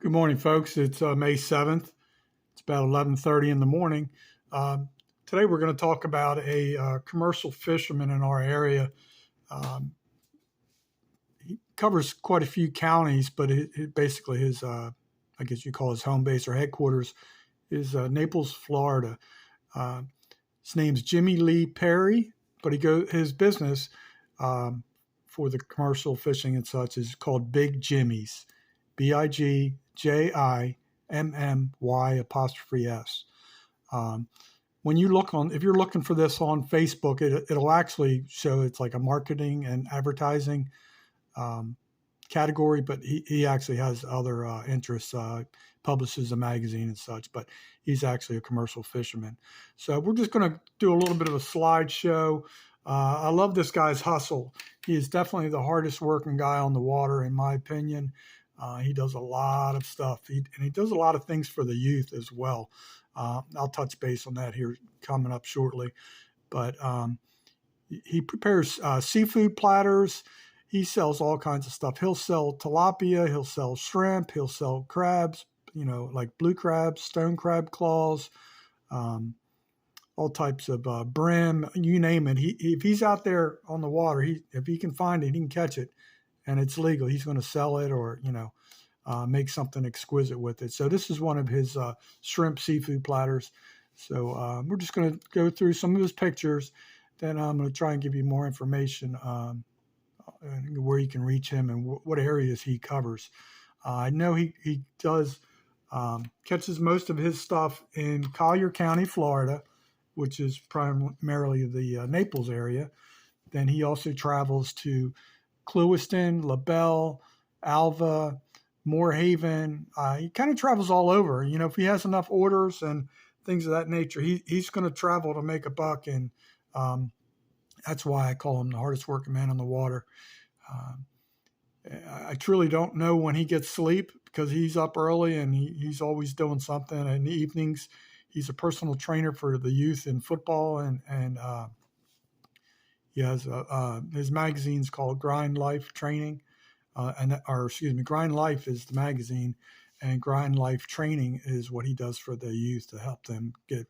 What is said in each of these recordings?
Good morning, folks. It's May 7th. It's about 11:30 in the morning. Um, Today, we're going to talk about a commercial fisherman in our area. Um, he covers quite a few counties, but basically I guess you call his home base or headquarters, is Naples, Florida. Uh, his name's Jimmy Lee Perry, but his business um, for the commercial fishing and such is called Big Jimmy's, BIGJIMMY''S. Um, when you if you're looking for this on Facebook, it'll actually show it's like a marketing and advertising um, category, but he actually has other interests, publishes a magazine and such, but he's actually a commercial fisherman. So we're just going to do a little bit of a slideshow. I love this guy's hustle. He is definitely the hardest working guy on the water, in my opinion. He does a lot of stuff, and he does a lot of things for the youth as well. I'll touch base on that here coming up shortly. But he prepares seafood platters. He sells all kinds of stuff. He'll sell tilapia. He'll sell shrimp. He'll sell crabs, like blue crabs, stone crab claws, um, all types of brim, you name it. If he's out there on the water, if he can find it, he can catch it, and it's legal. He's going to sell it or, make something exquisite with it. So this is one of his shrimp seafood platters. So we're just going to go through some of his pictures. Then I'm going to try and give you more information where you can reach him and what areas he covers. I know he does catches most of his stuff in Collier County, Florida, which is primarily the Naples area. Then he also travels to Clewiston, LaBelle, Alva, Moorhaven. He kind of travels all over. If he has enough orders and things of that nature, he's going to travel to make a buck. And that's why I call him the hardest working man on the water. Um, I truly don't know when he gets sleep because he's up early and he's always doing something. In the evenings, he's a personal trainer for the youth in football, and he has his magazine's called Grind Life Training, Grind Life is the magazine, and Grind Life Training is what he does for the youth to help them get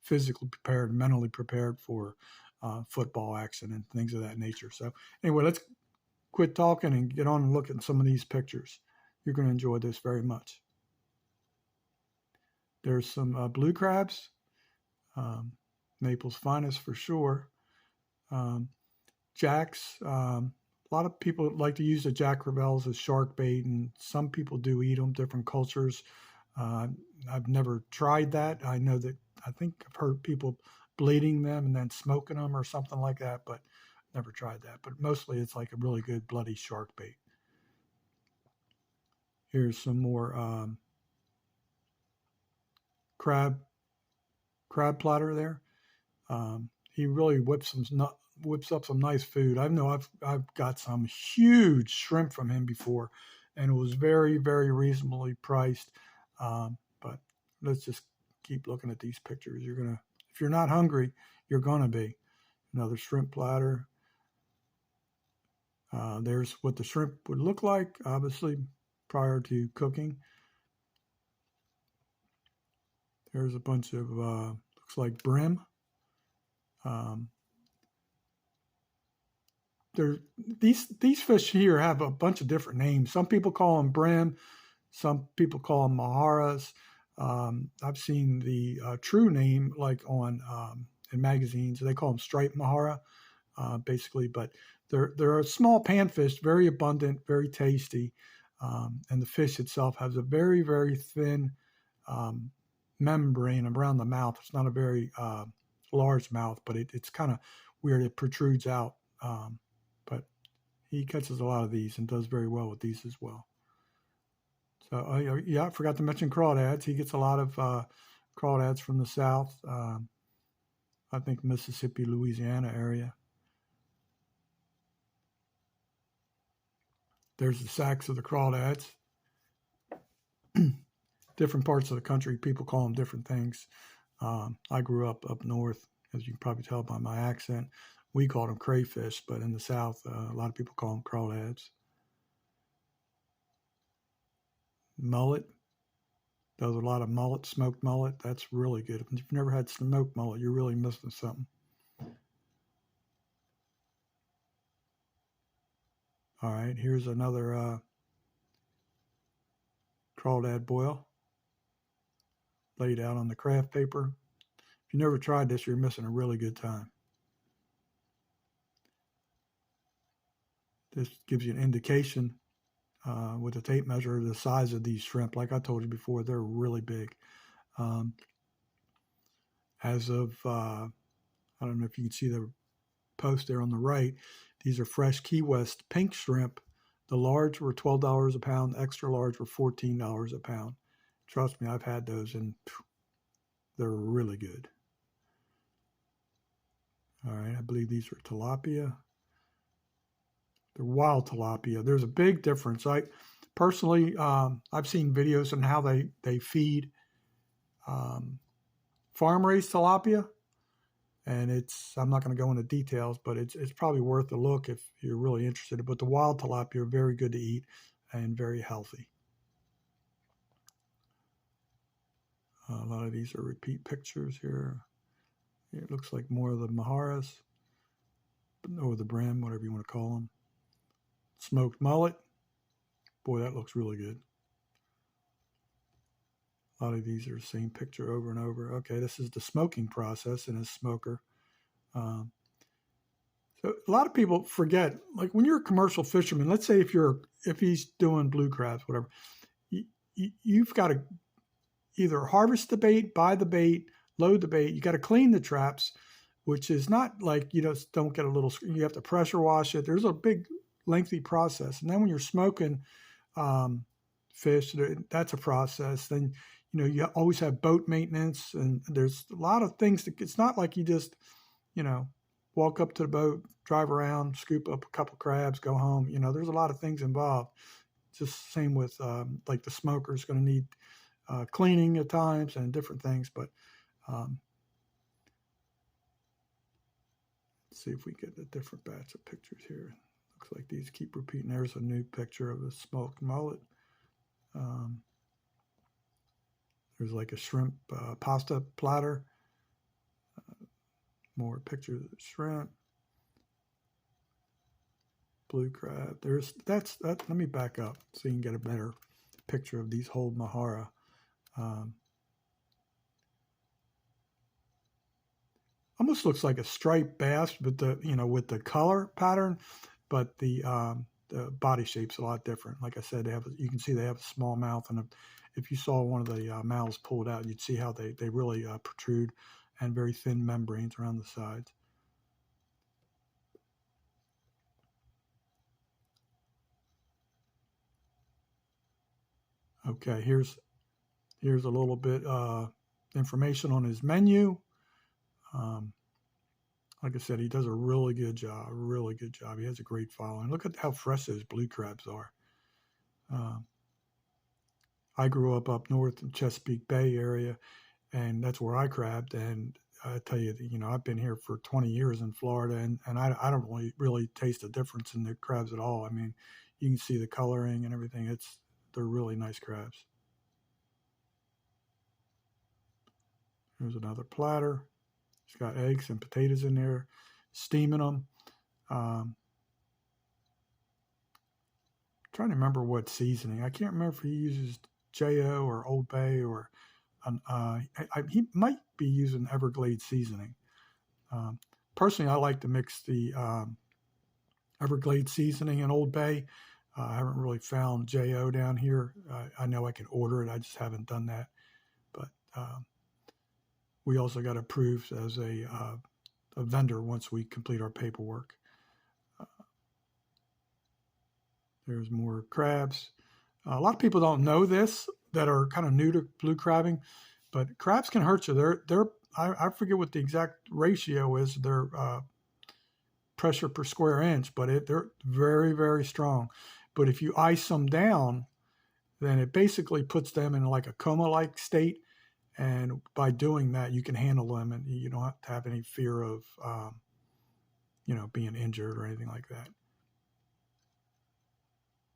physically prepared, mentally prepared for football action and things of that nature. So anyway, let's quit talking and get on and look at some of these pictures. You're going to enjoy this very much. There's some blue crabs, Naples' finest for sure. Jacks. A lot of people like to use the jack crevalles as shark bait, and some people do eat them, different cultures. I've never tried that. I think I've heard people bleeding them and then smoking them or something like that, but never tried that. But mostly it's like a really good bloody shark bait. Here's some more crab platter there. He really whips up some nice food. I know I've got some huge shrimp from him before, and it was very, very reasonably priced. But let's just keep looking at these pictures. If you're not hungry, you're gonna be. Another shrimp platter. There's what the shrimp would look like, obviously, prior to cooking. There's a bunch of looks like brim. These fish here have a bunch of different names. Some people call them brim, some people call them maharas. I've seen the true name like on in magazines. They call them striped mahara, basically. But they're a small panfish, very abundant, very tasty, and the fish itself has a very, very thin membrane around the mouth. It's not a very large mouth, but it's kind of weird. It protrudes out. But he catches a lot of these and does very well with these as well. So, I forgot to mention crawdads. He gets a lot of crawdads from the south, I think Mississippi, Louisiana area. There's the sacks of the crawdads. Different parts of the country, people call them different things. I grew up north, as you can probably tell by my accent. We called them crayfish, but in the South, a lot of people call them crawdads. mullet. Does a lot of mullet, smoked mullet. That's really good. If you've never had smoked mullet, you're really missing something. All right, here's another crawdad boil laid out on the craft paper. If you never tried this, you're missing a really good time. This gives you an indication with a tape measure the size of these shrimp. Like I told you before, they're really big. As of, I don't know if you can see the post there on the right, these are fresh Key West pink shrimp. The large were $12 a pound, extra large were $14 a pound. Trust me, I've had those and they're really good. All right, I believe these are tilapia. They're wild tilapia. There's a big difference. I personally, I've seen videos on how they feed farm-raised tilapia, and I'm not going to go into details, but it's probably worth a look if you're really interested. But the wild tilapia are very good to eat and very healthy. A lot of these are repeat pictures here. It looks like more of the maharas, or the brim, whatever you want to call them. Smoked mullet. Boy, that looks really good. A lot of these are the same picture over and over. Okay, this is the smoking process in a smoker. So a lot of people forget, like when you're a commercial fisherman, let's say if he's doing blue crabs, whatever, you've got to either harvest the bait, buy the bait, load the bait. You got to clean the traps, which is not like you just don't get a little. You have to pressure wash it. There's a big, lengthy process. And then when you're smoking fish, that's a process. Then you always have boat maintenance, and there's a lot of things. It's not like you just walk up to the boat, drive around, scoop up a couple crabs, go home. There's a lot of things involved. Just same with like the smoker is going to need cleaning at times and different things. But let's see if we get a different batch of pictures here. Looks like these keep repeating. There's a new picture of a smoked mullet. There's like a shrimp pasta platter. More pictures of the shrimp. Blue crab. That's that. Let me back up so you can get a better picture of these whole mahara. Almost looks like a striped bass with the color pattern, but the body shape's a lot different. Like I said, you can see they have a small mouth, and if you saw one of the mouths pulled out, you'd see how they really protrude, and very thin membranes around the sides. Okay, here's a little bit information on his menu. Like I said, he does a really good job. Really good job. He has a great following. Look at how fresh those blue crabs are. I grew up north in Chesapeake Bay area, and that's where I crabbed. And I tell you, I've been here for 20 years in Florida, and I don't really taste a difference in the crabs at all. I mean, you can see the coloring and everything. They're really nice crabs. Here's another platter. It's got eggs and potatoes in there, steaming them. Trying to remember what seasoning. I can't remember if he uses J.O. or Old Bay or he might be using Everglades seasoning. Personally, I like to mix the Everglades seasoning and Old Bay. I haven't really found J.O. down here. I know I can order it. I just haven't done that. But we also got approved as a vendor once we complete our paperwork. There's more crabs. A lot of people don't know this that are kind of new to blue crabbing, but crabs can hurt you. I forget what the exact ratio is. Their pressure per square inch, but they're very, very strong. But if you ice them down, then it basically puts them in like a coma-like state. And by doing that, you can handle them, and you don't have to have any fear of, being injured or anything like that.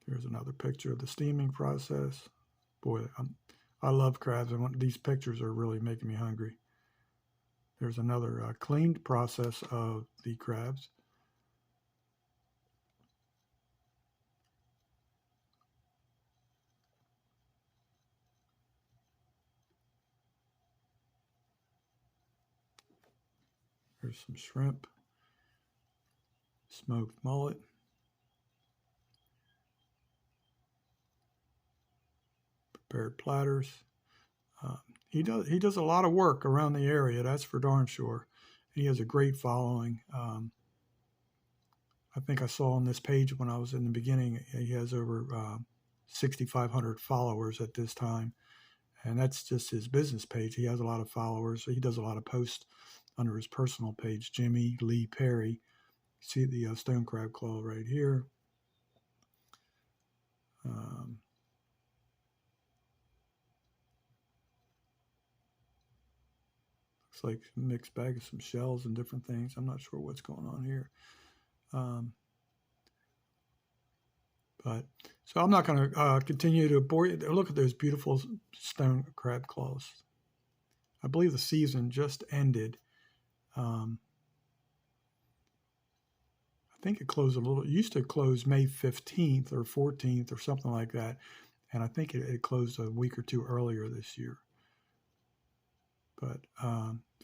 Here's another picture of the steaming process. Boy, I love crabs, and these pictures are really making me hungry. There's another cleaned process of the crabs. There's some shrimp, smoked mullet, prepared platters. He does a lot of work around the area, that's for darn sure. And he has a great following. I think I saw on this page when I was in the beginning, he has over 6,500 followers at this time. And that's just his business page. He has a lot of followers. He does a lot of posts under his personal page, Jimmy Lee Perry. See the stone crab claw right here. Looks like a mixed bag of some shells and different things. I'm not sure what's going on here. But so I'm not going to continue to bore you. Look at those beautiful stone crab claws. I believe the season just ended. I think it closed it used to close May 15th or 14th or something like that. And I think it closed a week or two earlier this year. But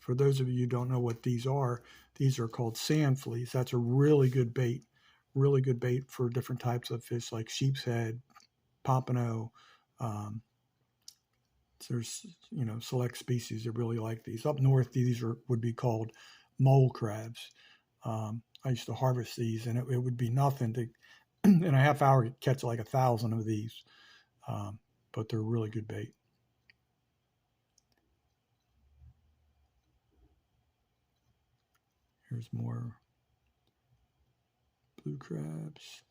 for those of you who don't know what these are called sand fleas. That's a really good bait for different types of fish like sheep's head, pompano. There's select species that really like these. Up north, these would be called mole crabs. I used to harvest these, and it would be nothing to in a half hour catch like 1,000 of these. But they're really good bait. Here's more blue crabs.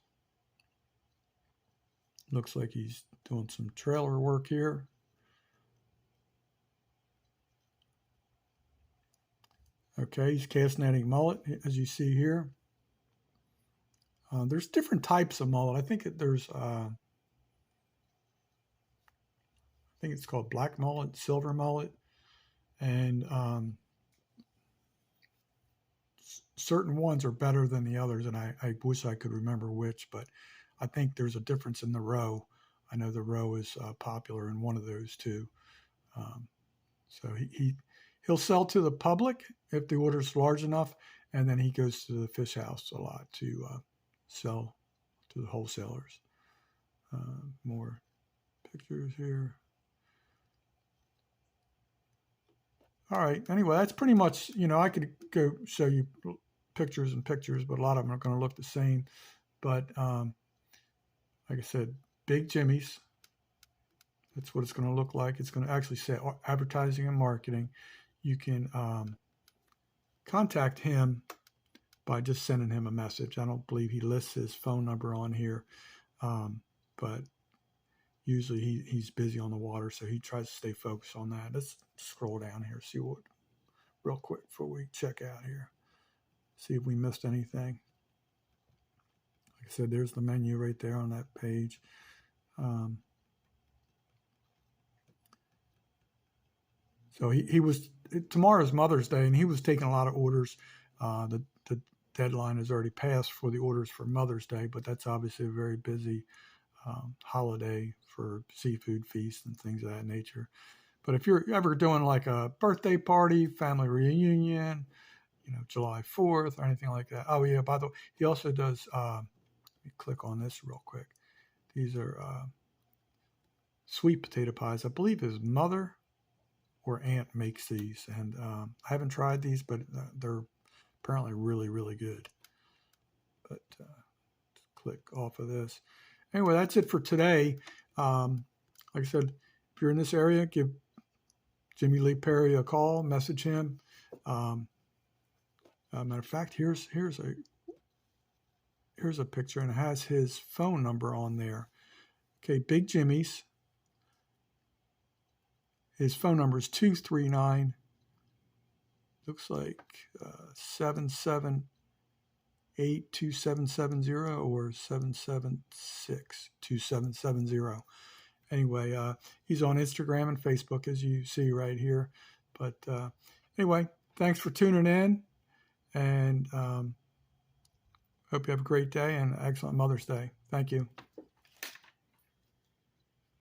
Looks like he's doing some trailer work here. Okay, he's cast netting mullet, as you see here. There's different types of mullet. I think there's, I think it's called black mullet, silver mullet, and certain ones are better than the others, and I wish I could remember which, but I think there's a difference in the roe. I know the roe is popular in one of those too. So he'll sell to the public if the order's large enough, and then he goes to the fish house a lot to sell to the wholesalers. More pictures here. All right. Anyway, that's pretty much, I could go show you pictures and pictures, but a lot of them are going to look the same. But like I said, Big Jimmy's. That's what it's going to look like. It's going to actually say advertising and marketing. You can contact him by just sending him a message. I don't believe he lists his phone number on here, but usually he's busy on the water, so he tries to stay focused on that. Let's scroll down here, see what, real quick before we check out here. See if we missed anything. Like I said, there's the menu right there on that page. So he was, tomorrow's Mother's Day, and he was taking a lot of orders. The deadline is already passed for the orders for Mother's Day, but that's obviously a very busy holiday for seafood feasts and things of that nature. But if you're ever doing like a birthday party, family reunion, July 4th or anything like that. Oh yeah, by the way, he also does, let me click on this real quick. These are sweet potato pies. I believe his mother or aunt makes these, and I haven't tried these, but they're apparently really, really good. But click off of this. Anyway, that's it for today. Like I said, if you're in this area, give Jimmy Lee Perry a call, message him. Matter of fact, here's a picture, and it has his phone number on there. Okay, Big Jimmy's. His phone number is 239. Looks like 778-2770 or 776-2770. anyway, he's on Instagram and Facebook, as you see right here. But anyway, thanks for tuning in, and hope you have a great day and excellent Mother's Day. Thank you.